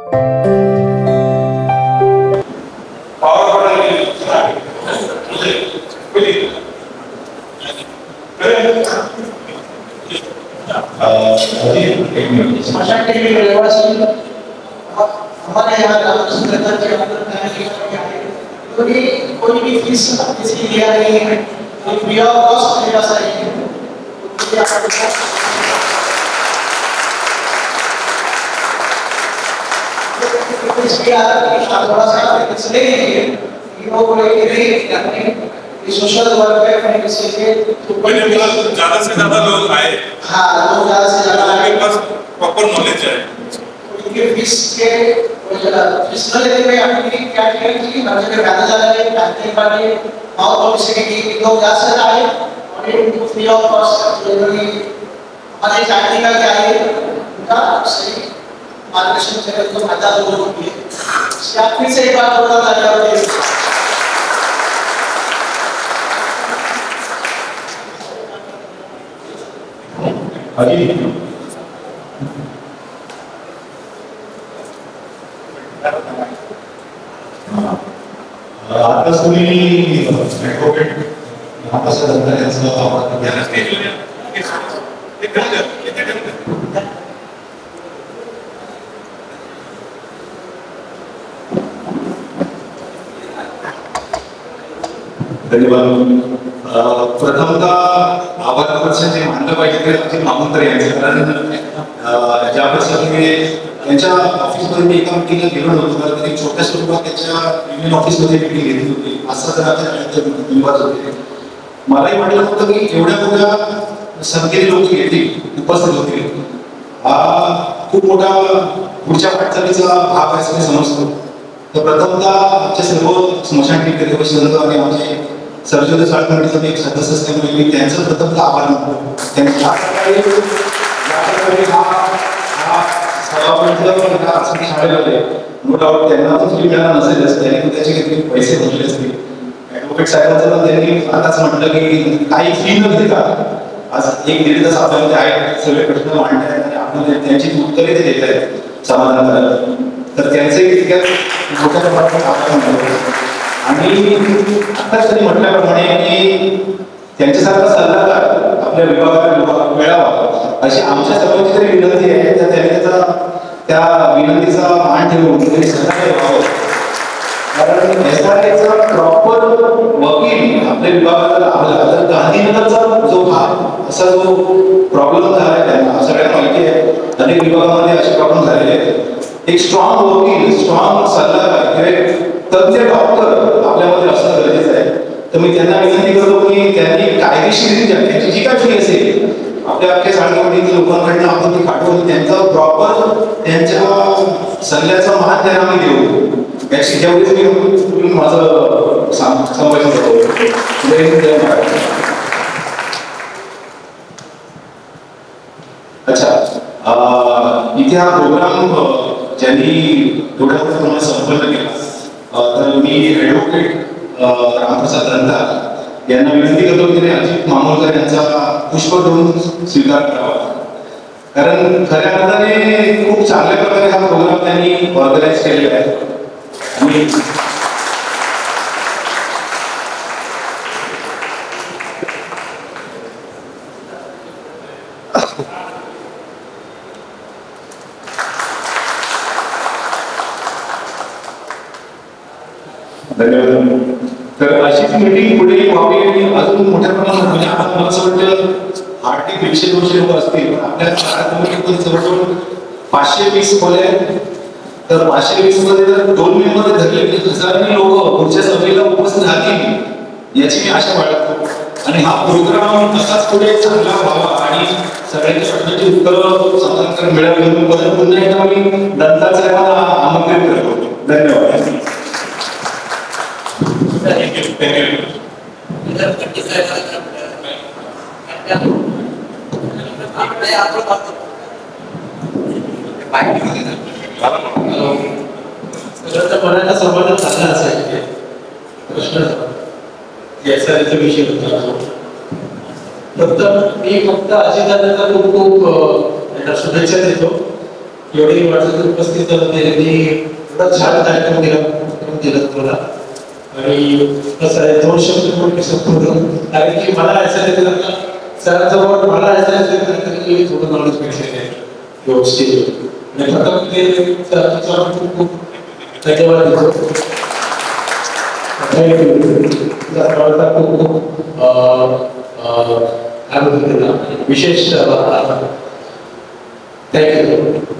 स्मशान टेकड़ी के निवासी हमारे यहाँ कोई भी फीस किसी लिया नहीं है, फ्री ऑफ कॉस्ट मेरा सही है। इसलिए आप थोड़ा सा इसलिए वो सोशल वर्क है किसी के ज्यादा से ज्यादा लोग आए। हाँ, लोग ज्यादा से ज्यादा उनके पास प्रॉपर नॉलेज है। उनके फीस के फीस न लेते हुए अपनी क्या किया कि हर जगह पैदल जा रहे हैं, पैदल पार्टी और किसी के लोग ज्यादा से आए और इनको फ्री ऑफ कॉस्ट जनरली हमारे चाहने का क्या है उनका सही मार्गदर्शन से तो फायदा लोगों को मिले। आप फिर से एक बार बोलना चाहिए आता तुम्ही ॲडव्होकेट महाप्रसाद अंतर यांचं आवाज धन्यवाद। प्रथमतः आभार प्रदर्शन जे मानलं पाहिजे ते आमचे मामूनकर यांचे, कारण ज्या पद्धतीने त्यांच्या ऑफिसमध्ये मी एका मीटिंगला गेलो नव्हतो, कारण त्यांनी छोट्या स्वरूपात त्याच्या युनियन ऑफिसमध्ये मीटिंग घेतली होती, असं जर आता विवाद होते। मलाही वाटलं होतं की एवढ्या मोठ्या संख्येने लोक येतील, उपस्थित होतील, हा खूप मोठा पुढच्या वाटचालीचा भाग आहे असं मी समजतो। तर प्रथमतः आमचे सर्व स्मशान टेकडी संघ आणि आमचे सर्वोदय चाळ कमिटीचे एक सदस्य असल्यामुळे मी त्यांचं प्रथमतः आभार मानतो। त्यांनी नो डाऊट त्यांना पण फी मिळाला नसेलच, त्यांनी त्याचे किती पैसे भरले असतील। ॲडव्होकेट साहेबांचं पण त्यांनी आताच म्हटलं की काही फी न घेता आज 1-1.5 तास आपल्यामध्ये आहे, सगळे प्रश्न मांडले आहेत आणि आपण त्यांची उत्तरे ते देत आहेत समाधानकारक। तर त्यांचे इतक्यात मोठ्या प्रमाणात आभार मानतो। आणि आताच त्यांनी म्हटल्याप्रमाणे की त्यांच्यासारखा सल्लागार आपल्या विभागात मिळावा अशी आमच्या सर्वांची तरी विनंती आहे। तर त्यांनी त्या विनंतीचा मान ठेवून त्यांनी सहकार्य व्हावं, कारण एसआरएचा प्रॉपर वकील आपल्या विभागाला लाभला तर गांधीनगरचा जो भाग असा जो प्रॉब्लेम झाला आहे त्यांना सगळ्यांना माहिती आहे, अनेक विभागामध्ये असे प्रॉब्लेम झालेले आहेत। एक स्ट्रॉंग वकील, स्ट्रॉंग सल्लागार किंवा तज्ञ डॉक्टर आपल्यामध्ये असणं गरजेचं आहे। तर मी त्यांना विनंती करतो की त्यांनी कायदेशीररित्या त्यांची जी काय फी असेल आपल्या अख्ख्या चाळकमधील लोकांकडनं आपण ती काढून त्यांचा प्रॉपर त्यांच्या सल्ल्याचा मान त्यांना आम्ही देऊ, याची जेवढीच मी माझं संभाषण करतो। अच्छा, इथे हा प्रोग्राम ज्यांनी एवढ्या प्रमाणात संपन्न केला, तर मी ॲडव्होकेट रामप्रसाद अंतर यांना विनंती करतो की त्यांनी अजित मामूनकर यांचा पुष्प देऊन स्वीकार करावा, कारण खऱ्या अर्थाने खूप चांगल्या प्रकारे हा प्रोग्राम त्यांनी ऑर्गनाईज केलेला आहे। आणि धन्यवाद। तर अशीच मीटिंग पुढे व्हावी आणि अजून मोठ्या प्रमाणात म्हणजे आपण मला असं वाटतं हार्डली 150-200 लोक असतील, पण आपल्या कमिटीमध्ये जवळजवळ 520 खोल्या आहेत। तर 520 मध्ये जर 2 मेंबर धरले तर हजारांनी लोक पुढच्या सभेला उपस्थित राहतील याची मी आशा बाळगतो। आणि हा प्रोग्राम असाच पुढे चांगला व्हावा आणि सगळ्यांच्या प्रश्नांची उत्तरं समाधानकारक मिळावी म्हणून पुन्हा एकदा मी दत्ताच साहेबांना आमंत्रित करतो। धन्यवाद। Thank you. मराठा समाजात चांगला असायचे प्रश्न याचा विषय होता। मी फक्त अजितदादांना खूप शुभेच्छा देतो एवढी माझं उपस्थित त्यांनी एवढा छान कार्यक्रम दिला तुम्हाला. आणि कसं आहे 2 शब्द पण कसं पूर्ण, कारण की मला ऐसायला सरांजवळ मला ऐसायला तरी थोडं नॉलेज भेटलेलं आहे व्यवस्थित. आणि प्रथम ते खूप खूप धन्यवाद देतो. थँक्यू. खूप खूप काय म्हणतो विशेष थँक्यू.